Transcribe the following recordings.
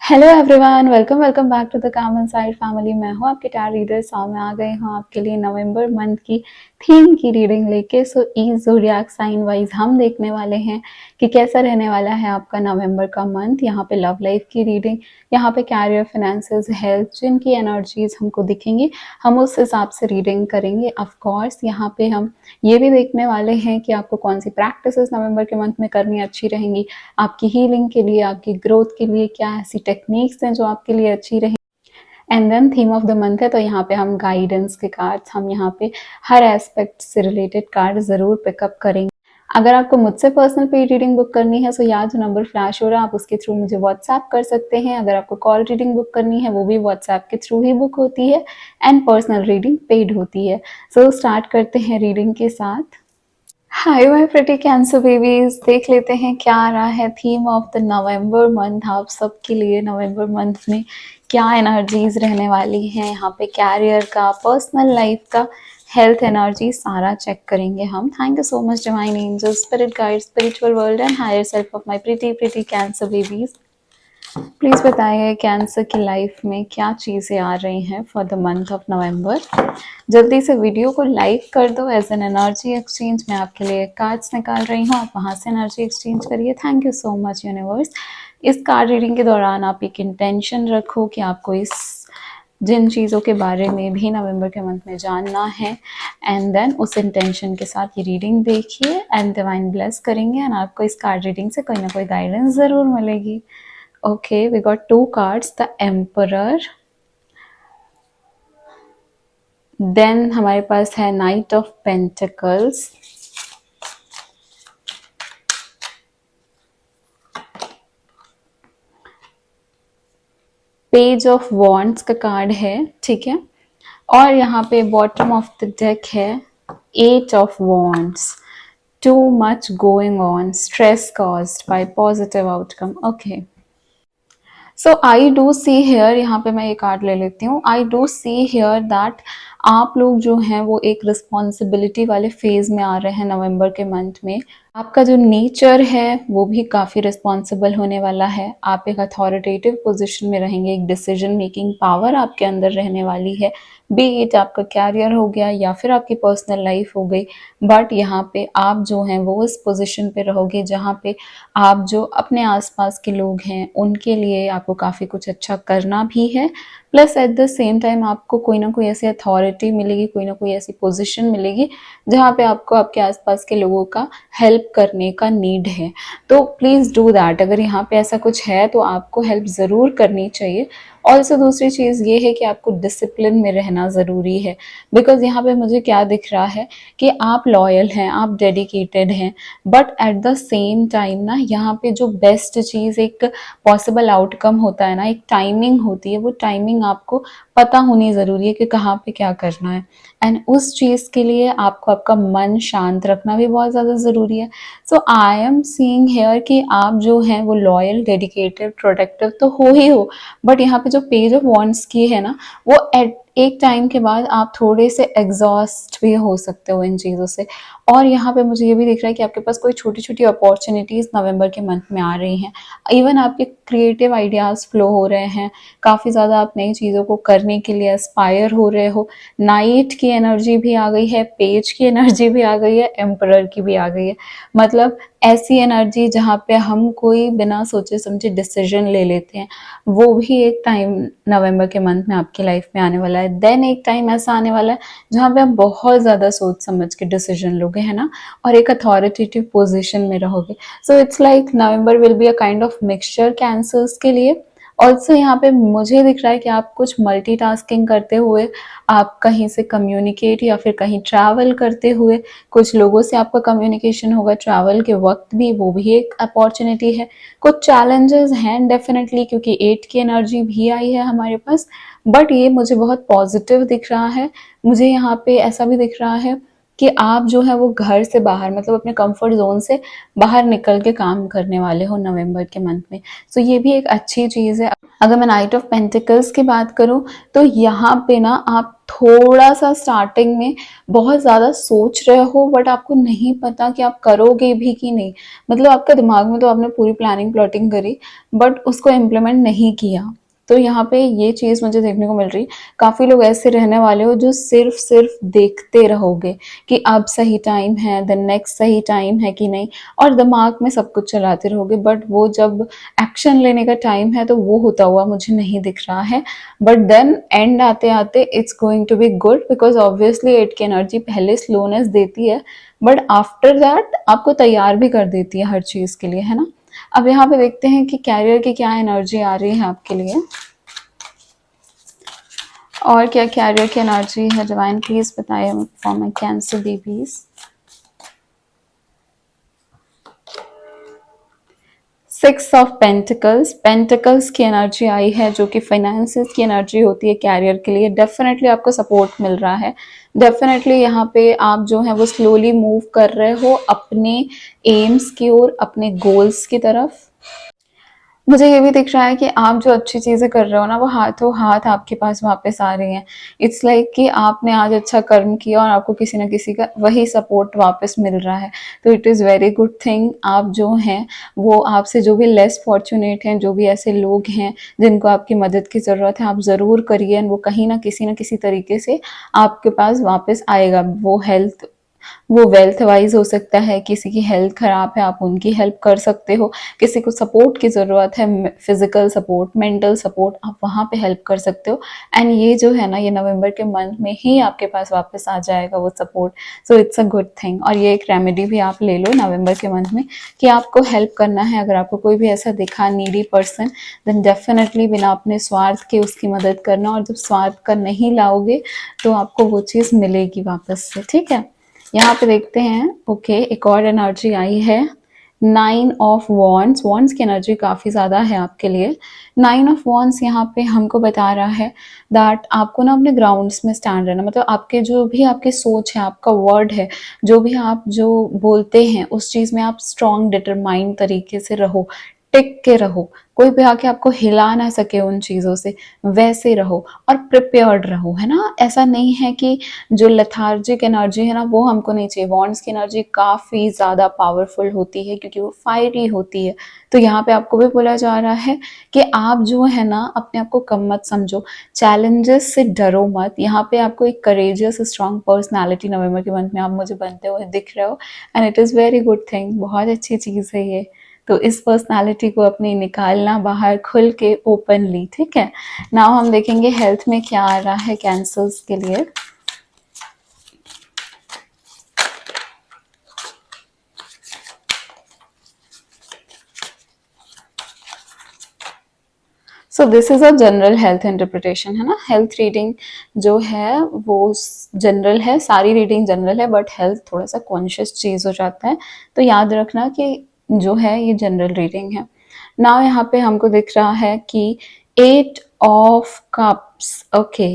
Hello everyone, welcome welcome back to the calm inside family. मैं हूँ आपके tarot reader साल में आ गई हूँ आपके लिए नवंबर मंथ की थीम की रीडिंग लेके। So each zodiac sign wise हम देखने वाले हैं कि कैसा रहने वाला है आपका नवंबर का मंथ। यहाँ पे लव लाइफ की रीडिंग, यहाँ पे कैरियर, फाइनेंसेस, हेल्थ, जिनकी एनर्जीज हमको दिखेंगी हम उस हिसाब से रीडिंग करेंगे। ऑफ कोर्स यहाँ पे हम ये भी देखने वाले हैं कि आपको कौन सी प्रैक्टिसेस नवंबर के मंथ में करनी अच्छी रहेंगी, आपकी हीलिंग के लिए, आपकी ग्रोथ के लिए क्या ऐसी टेक्निक्स हैं जो आपके लिए अच्छी रहे। And then theme of the month है, तो यहाँ पे हम गाइडेंस के कार्ड्स, हम यहाँ पे हर एस्पेक्ट से रिलेटेड कार्ड जरूर पिकअप करेंगे। अगर आपको मुझसे पर्सनल पेड रीडिंग बुक करनी है तो यहाँ जो नंबर फ्लैश हो रहा है आप उसके थ्रू मुझे व्हाट्सएप कर सकते हैं। अगर आपको कॉल रीडिंग बुक करनी है वो भी व्हाट्सएप के थ्रू ही बुक होती है एंड पर्सनल रीडिंग पेड होती है। सो स्टार्ट करते हैं रीडिंग के साथ। Hi my pretty cancer babies, देख लेते हैं क्या आ रहा है theme of the November month आप सबके लिए। नवंबर मंथ में क्या एनर्जीज रहने वाली हैं, यहाँ पे कैरियर का, पर्सनल लाइफ का, हेल्थ एनर्जी सारा चेक करेंगे हम। Thank you so much divine angels, spirit guide, spiritual world and higher self of my pretty pretty cancer babies. Please बताइए कैंसर की लाइफ में क्या चीज़ें आ रही हैं for the month of November. जल्दी से वीडियो को लाइक कर दो एज एन एनर्जी एक्सचेंज। मैं आपके लिए कार्ड्स निकाल रही हूँ, आप वहाँ से एनर्जी एक्सचेंज करिए। Thank you so much universe. इस कार्ड रीडिंग के दौरान आप एक इंटेंशन रखो कि आपको इस जिन चीज़ों के बारे में भी नवंबर के मंथ में जानना है, एंड देन उस इंटेंशन के साथ ये रीडिंग देखिए एंड डिवाइन ब्लेस करेंगे एंड आपको इस कार्ड रीडिंग से कोई ना कोई गाइडेंस ज़रूर मिलेगी। Okay, we got two cards, the Emperor. Then हमारे पास है Knight of Pentacles. Page of Wands का कार्ड है, ठीक है। और यहाँ पे बॉटम ऑफ द डेक है Eight of Wands. Too much going on, stress caused by positive outcome. Okay. So I do see here, यहाँ पे मैं ये कार्ड ले लेती हूँ। I do see here that आप लोग जो हैं वो एक रिस्पॉन्सिबिलिटी वाले फेज में आ रहे हैं नवंबर के मंथ में। आपका जो नेचर है वो भी काफ़ी रिस्पॉन्सिबल होने वाला है। आप एक अथॉरिटेटिव पोजीशन में रहेंगे, एक डिसीजन मेकिंग पावर आपके अंदर रहने वाली है। बी इट आपका कैरियर हो गया या फिर आपकी पर्सनल लाइफ हो गई, बट यहाँ पे आप जो हैं वो इस पोजीशन पे रहोगे जहाँ पे आप जो अपने आसपास के लोग हैं उनके लिए आपको काफ़ी कुछ अच्छा करना भी है। Plus at the same time आपको कोई ना कोई ऐसी अथॉरिटी मिलेगी, कोई ना कोई ऐसी पोजीशन मिलेगी जहाँ पे आपको आपके आसपास के लोगों का हेल्प करने का नीड है। तो प्लीज़ डू दैट। अगर यहाँ पे ऐसा कुछ है तो आपको हेल्प ज़रूर करनी चाहिए। ऑल्सो दूसरी चीज़ ये है कि आपको डिसिप्लिन में रहना ज़रूरी है, बिकॉज यहाँ पे मुझे क्या दिख रहा है कि आप लॉयल हैं, आप डेडिकेटेड हैं, but at the same time ना यहाँ पे जो बेस्ट चीज़, एक पॉसिबल आउटकम होता है ना, एक टाइमिंग होती है, वो टाइमिंग आपको पता होनी ज़रूरी है कि कहाँ पे क्या करना है। एंड उस चीज़ के लिए आपको आपका मन शांत रखना भी बहुत ज़्यादा ज़रूरी है। सो आई एम सीइंग हेयर कि आप जो हैं वो लॉयल, डेडिकेटेड, प्रोटेक्टिव तो हो ही हो, बट यहाँ पे जो पेज ऑफ वॉन्ड्स की है ना, वो एट एक टाइम के बाद आप थोड़े से एग्जॉस्ट भी हो सकते हो इन चीज़ों से। और यहाँ पे मुझे ये भी दिख रहा है कि आपके पास कोई छोटी छोटी अपॉर्चुनिटीज़ नवंबर के मंथ में आ रही हैं। इवन आपके क्रिएटिव आइडियाज़ फ्लो हो रहे हैं, काफ़ी ज़्यादा आप नई चीज़ों को करने के लिए एस्पायर हो रहे हो। नाइट की एनर्जी भी आ गई है, पेज की एनर्जी भी आ गई है, एम्परर की भी आ गई है। मतलब ऐसी एनर्जी जहाँ पे हम कोई बिना सोचे समझे डिसीजन ले लेते हैं, वो भी एक टाइम नवंबर के मंथ में आपकी लाइफ में आने वाला है। देन एक टाइम ऐसा आने वाला है जहाँ पे आप बहुत ज़्यादा सोच समझ के डिसीजन लोगे, है ना, और एक अथॉरिटेटिव पोजीशन में रहोगे। So it's like November will be a kind of mixture cancers के लिए। ऑल्सो यहाँ पे मुझे दिख रहा है कि आप कुछ मल्टीटास्किंग करते हुए, आप कहीं से कम्युनिकेट या फिर कहीं ट्रैवल करते हुए कुछ लोगों से आपका कम्युनिकेशन होगा ट्रैवल के वक्त भी, वो भी एक अपॉर्चुनिटी है। कुछ चैलेंजेस हैं डेफिनेटली, क्योंकि 8 की एनर्जी भी आई है हमारे पास, बट ये मुझे बहुत पॉजिटिव दिख रहा है। मुझे यहाँ पे ऐसा भी दिख रहा है कि आप जो है वो घर से बाहर, मतलब अपने कंफर्ट जोन से बाहर निकल के काम करने वाले हो नवंबर के मंथ में। सो ये भी एक अच्छी चीज़ है। अगर मैं नाइट ऑफ पेंटिकल्स की बात करूं तो यहाँ पे ना आप थोड़ा सा स्टार्टिंग में बहुत ज़्यादा सोच रहे हो, बट आपको नहीं पता कि आप करोगे भी कि नहीं। मतलब आपका दिमाग में तो आपने पूरी प्लानिंग प्लॉटिंग करी, बट उसको इम्प्लीमेंट नहीं किया। तो यहाँ पे ये चीज़ मुझे देखने को मिल रही। काफ़ी लोग ऐसे रहने वाले हो जो सिर्फ सिर्फ देखते रहोगे कि अब सही टाइम है, द नेक्स्ट सही टाइम है कि नहीं, और दिमाग में सब कुछ चलाते रहोगे, बट वो जब एक्शन लेने का टाइम है तो वो होता हुआ मुझे नहीं दिख रहा है। बट देन एंड आते आते it's going to be good, because obviously eight की एनर्जी पहले स्लोनेस देती है, बट आफ्टर दैट आपको तैयार भी कर देती है हर चीज़ के लिए, है ना। अब यहाँ पे देखते हैं कि कैरियर की क्या एनर्जी आ रही है आपके लिए, और क्या कैरियर की एनर्जी है। डिवाइन प्लीज बताइए for my cancer babies. 6 of pentacles, pentacles की एनर्जी आई है जो कि फाइनेंसेस की एनर्जी होती है कैरियर के लिए। डेफिनेटली आपको सपोर्ट मिल रहा है। डेफिनेटली यहाँ पे आप जो है वो स्लोली मूव कर रहे हो अपने एम्स की ओर, अपने गोल्स की तरफ। मुझे ये भी दिख रहा है कि आप जो अच्छी चीज़ें कर रहे हो ना, वो हाथों हाथ आपके पास वापस आ रही हैं। इट्स लाइक कि आपने आज अच्छा कर्म किया और आपको किसी न किसी का वही सपोर्ट वापस मिल रहा है। तो it is very good thing. आप जो हैं वो आपसे जो भी लेस फॉर्चुनेट हैं, जो भी ऐसे लोग हैं जिनको आपकी मदद की ज़रूरत है, आप ज़रूर करिए। वो कहीं ना किसी तरीके से आपके पास वापस आएगा। वो वेल्थ वाइज हो सकता है, किसी की हेल्थ खराब है आप उनकी हेल्प कर सकते हो, किसी को सपोर्ट की ज़रूरत है, फिजिकल सपोर्ट, मेंटल सपोर्ट, आप वहाँ पे हेल्प कर सकते हो। एंड ये जो है ना, ये नवंबर के मंथ में ही आपके पास वापस आ जाएगा वो support. So it's a good thing. और ये एक रेमेडी भी आप ले लो नवंबर के मंथ में कि आपको हेल्प करना है। अगर आपको कोई भी ऐसा दिखा नीडी पर्सन, देन डेफिनेटली बिना अपने स्वार्थ के उसकी मदद करना। और जब स्वार्थ का नहीं लाओगे तो आपको वो चीज़ मिलेगी वापस से, ठीक है। यहाँ पे देखते हैं, ओके, एक और एनर्जी आई है, 9 ऑफ वॉन्ड्स। वॉन्ड्स की एनर्जी काफ़ी ज़्यादा है आपके लिए। 9 ऑफ वॉन्ड्स यहाँ पे हमको बता रहा है दैट आपको ना अपने ग्राउंड्स में स्टैंड रहना। मतलब आपके जो भी आपकी सोच है, आपका वर्ड है, जो भी आप जो बोलते हैं उस चीज़ में आप स्ट्रॉन्ग डिटरमाइंड तरीके से रहो, टिक के रहो। कोई भी आके आपको हिला ना सके उन चीज़ों से, वैसे रहो और प्रिपेयर्ड रहो, है ना। ऐसा नहीं है कि जो लेथार्जिक एनर्जी है ना वो हमको नहीं चाहिए। वॉन्ड्स की एनर्जी काफ़ी ज़्यादा पावरफुल होती है क्योंकि वो फायरी होती है। तो यहाँ पे आपको भी बोला जा रहा है कि आप जो है ना अपने आप को कम मत समझो, चैलेंजेस से डरो मत। यहाँ पे आपको एक करेजियस स्ट्रॉन्ग पर्सनैलिटी नवंबर के मंथ में आप मुझे बनते हुए दिख रहे हो, and it is very good thing. बहुत अच्छी चीज़ है ये। तो इस पर्सनालिटी को अपनी निकालना बाहर खुल के ओपनली, ठीक है। नाउ हम देखेंगे हेल्थ में क्या आ रहा है कैंसर्स के लिए। So this is a general health interpretation, है ना। हेल्थ रीडिंग जो है वो जनरल है, सारी रीडिंग जनरल है, बट हेल्थ थोड़ा सा कॉन्शियस चीज हो जाता है। तो याद रखना कि जो है ये जनरल रीडिंग है। नाउ यहाँ पे हमको दिख रहा है कि 8 of cups, okay.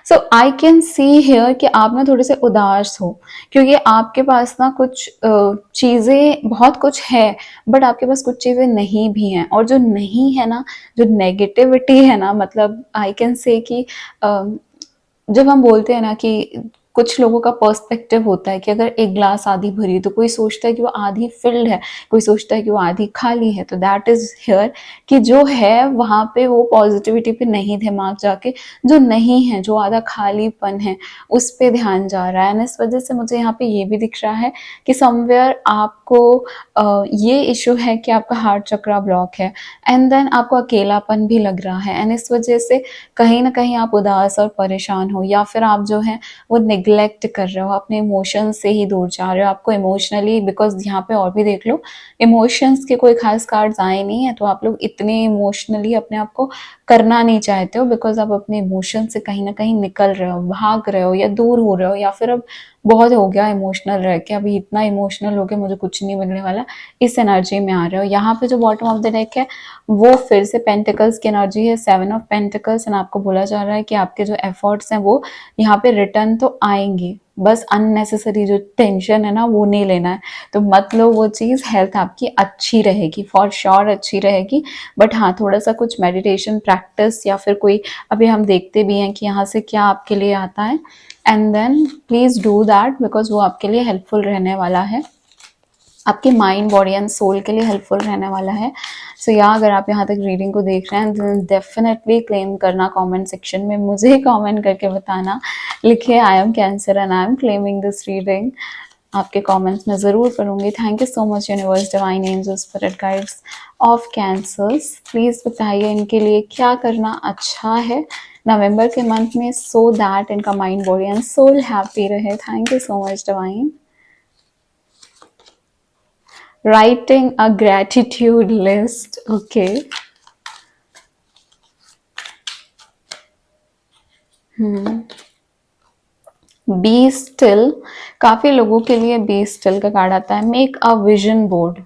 So I can see here कि आप ना थोड़े से उदास हो, क्योंकि आपके पास ना कुछ चीज़ें, बहुत कुछ है, बट आपके पास कुछ चीज़ें नहीं भी हैं। और जो नहीं है ना, जो नेगेटिविटी है ना, मतलब आई कैन से कि जब हम बोलते हैं ना कि कुछ लोगों का पर्सपेक्टिव होता है कि अगर एक ग्लास आधी भरी है तो कोई सोचता है कि वो आधी फिल्ड है, कोई सोचता है कि वो आधी खाली है। तो दैट इज हियर कि जो है वहाँ पे वो पॉजिटिविटी पे नहीं दिमाग जाके, जो नहीं है, जो आधा खालीपन है, उस पे ध्यान जा रहा है। एंड इस वजह से मुझे यहाँ पे ये भी दिख रहा है कि समवेयर आपको ये इशू है कि आपका हार्ट चक्रा ब्लॉक है, एंड देन आपको अकेलापन भी लग रहा है। एंड इस वजह से कहीं ना कहीं आप उदास और परेशान हो, या फिर आप जो है वो निग्लेक्ट कर रहे हो, अपने इमोशंस से ही दूर जा रहे हो। आपको इमोशनली, बिकॉज यहाँ पे और भी देख लो, इमोशंस के कोई खास कार्ड्स आए नहीं है, तो आप लोग इतने इमोशनली अपने आप को करना नहीं चाहते हो, बिकॉज आप अपने इमोशन से कहीं ना कहीं निकल रहे हो, भाग रहे हो, या दूर हो रहे हो, या फिर अब बहुत हो गया इमोशनल रह के, अभी इतना इमोशनल हो के मुझे कुछ नहीं मिलने वाला, इस एनर्जी में आ रहे हो। यहाँ पे जो बॉटम ऑफ द डेक है वो फिर से पेंटिकल्स की एनर्जी है, 7 ऑफ पेंटिकल्स, एंड आपको बोला जा रहा है कि आपके जो एफर्ट्स हैं वो यहाँ पे रिटर्न तो आएंगे, बस अननेसेसरी जो टेंशन है ना वो नहीं लेना है। तो मत लो वो चीज़, हेल्थ आपकी अच्छी रहेगी, फॉर श्योर अच्छी रहेगी। बट हाँ, थोड़ा सा कुछ मेडिटेशन प्रैक्टिस या फिर कोई, अभी हम देखते भी हैं कि यहाँ से क्या आपके लिए आता है, and then please do that, because वो आपके लिए हेल्पफुल रहने वाला है, आपके माइंड बॉडी एंड सोल के लिए हेल्पफुल रहने वाला है। सो या अगर आप यहाँ तक रीडिंग को देख रहे हैं देन डेफिनेटली क्लेम करना कमेंट सेक्शन में, मुझे कमेंट करके बताना, लिखिए I am cancer and I am claiming this reading. आपके कमेंट्स में ज़रूर पढ़ूंगी। Thank you so much universe, divine angels, spirit guides of cancers. Please बताइए इनके लिए क्या करना अच्छा है नवंबर के मंथ में, सो दैट इनका mind body and soul happy रहे। Thank you so much divine. Writing a gratitude list. Okay. Be still, काफी लोगों के लिए बी स्टिल का कार्ड आता है। Make a vision board,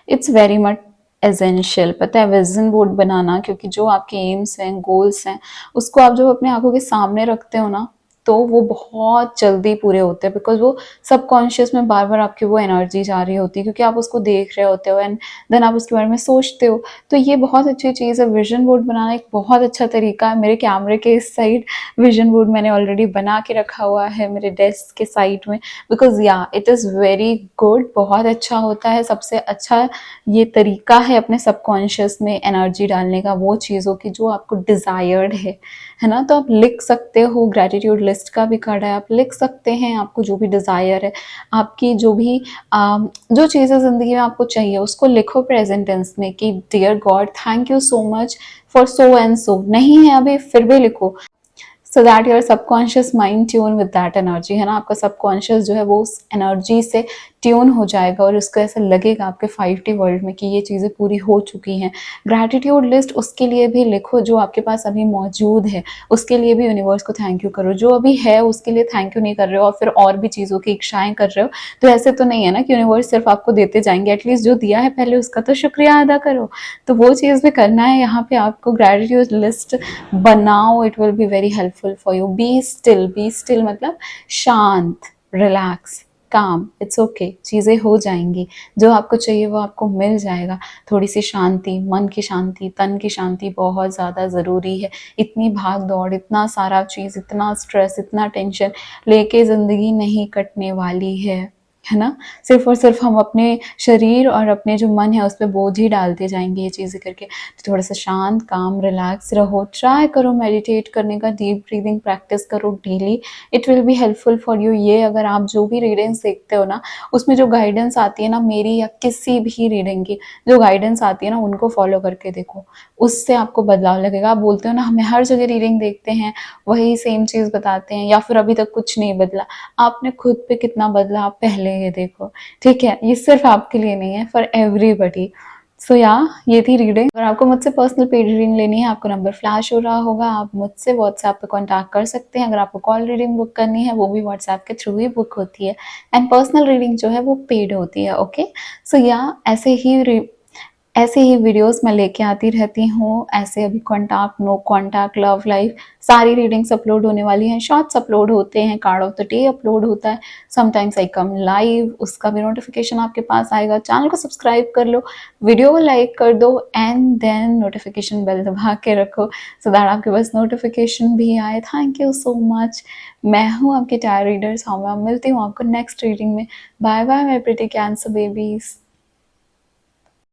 it's very much essential. पता है विजन बोर्ड बनाना, क्योंकि जो आपके एम्स हैं, गोल्स हैं, उसको आप जब अपने आंखों के सामने रखते हो ना तो वो बहुत जल्दी पूरे होते हैं, बिकॉज वो सबकॉन्शियस में बार बार आपकी वो एनर्जी जा रही होती है, क्योंकि आप उसको देख रहे होते हो एंड देन आप उसके बारे में सोचते हो। तो ये बहुत अच्छी चीज़ है, विजन बोर्ड बनाना एक बहुत अच्छा तरीका है। मेरे कैमरे के इस साइड विजन बोर्ड मैंने ऑलरेडी बना के रखा हुआ है मेरे डेस्क के साइड में, बिकॉज या इट इज़ वेरी गुड, बहुत अच्छा होता है। सबसे अच्छा ये तरीका है अपने सबकॉन्शियस में एनर्जी डालने का, वो चीज़ों की जो आपको डिज़ायर्ड है ना। तो आप लिख सकते हो, ग्रैटिट्यूड लिस्ट का भी कार्ड है, आप लिख सकते हैं आपको जो भी डिज़ायर है, आपकी जो भी जो चीज़ें ज़िंदगी में आपको चाहिए उसको लिखो प्रेजेंट टेंस में कि dear God thank you so much for so and so. नहीं है अभी फिर भी लिखो, so that your subconscious mind tune with that energy, है ना। आपका सबकॉन्शियस जो है वो उस एनर्जी से ट्यून हो जाएगा और उसको ऐसा लगेगा आपके 5D वर्ल्ड में कि ये चीज़ें पूरी हो चुकी हैं। ग्रैटिट्यूड लिस्ट उसके लिए भी लिखो जो आपके पास अभी मौजूद है, उसके लिए भी यूनिवर्स को थैंक यू करो। जो अभी है उसके लिए थैंक यू नहीं कर रहे हो और फिर और भी चीज़ों की इच्छाएं कर रहे हो, तो ऐसे तो नहीं है ना कि यूनिवर्स सिर्फ आपको देते जाएंगे, एटलीस्ट जो दिया है पहले उसका तो शुक्रिया अदा करो। तो वो चीज़ भी करना है यहाँ पे आपको, ग्रैटिट्यूड लिस्ट बनाओ, it will be very helpful for you. Be still, be still मतलब शांत, रिलैक्स, काम, इट्स ओके, चीज़ें हो जाएंगी, जो आपको चाहिए वो आपको मिल जाएगा। थोड़ी सी शांति, मन की शांति, तन की शांति बहुत ज़्यादा ज़रूरी है। इतनी भाग दौड़, इतना सारा चीज़, इतना स्ट्रेस, इतना टेंशन लेके ज़िंदगी नहीं कटने वाली है ना। सिर्फ और सिर्फ हम अपने शरीर और अपने जो मन है उस पर बोझ ही डालते जाएंगे ये चीज़ें करके। तो थोड़ा सा शांत, काम, रिलैक्स रहो, ट्राई करो मेडिटेट करने का, डीप ब्रीदिंग प्रैक्टिस करो daily, it will be helpful for you. ये अगर आप जो भी रीडिंग्स देखते हो ना उसमें जो गाइडेंस आती है ना, मेरी या किसी भी रीडिंग की जो गाइडेंस आती है ना उनको फॉलो करके देखो, उससे आपको बदलाव लगेगा। आप बोलते हो ना हमें हर जगह रीडिंग देखते हैं वही सेम चीज़ बताते हैं या फिर अभी तक कुछ नहीं बदला, आपने खुद पे कितना बदला आप पहले ये देखो, ठीक है। ये सिर्फ आपके लिए नहीं है, फॉर एवरीबडी। सो या ये थी रीडिंग। अगर आपको मुझसे पर्सनल पेड रीडिंग लेनी है, आपको नंबर फ्लैश हो रहा होगा, आप मुझसे व्हाट्सएप पे कांटेक्ट कर सकते हैं। अगर आपको कॉल रीडिंग बुक करनी है वो भी व्हाट्सएप के थ्रू ही बुक होती है, एंड पर्सनल रीडिंग जो है वो पेड होती है। ओके, सो या ऐसे ही वीडियोस मैं लेके आती रहती हूँ। ऐसे अभी contact, no contact, love life, सारी रीडिंग्स अपलोड होने वाली हैं, शॉर्ट्स अपलोड होते हैं, card of the day upload होता है, समटाइम्स आई कम लाइव, उसका भी नोटिफिकेशन आपके पास आएगा। चैनल को सब्सक्राइब कर लो, वीडियो को लाइक कर दो एंड देन नोटिफिकेशन बेल दबा के रखो सो दैट आपके पास नोटिफिकेशन भी आए। Thank you so much. मैं हूँ आपकी टायर रीडर सौम्या, मिलती हूँ आपको नेक्स्ट रीडिंग में। Bye bye my pretty cancer babies.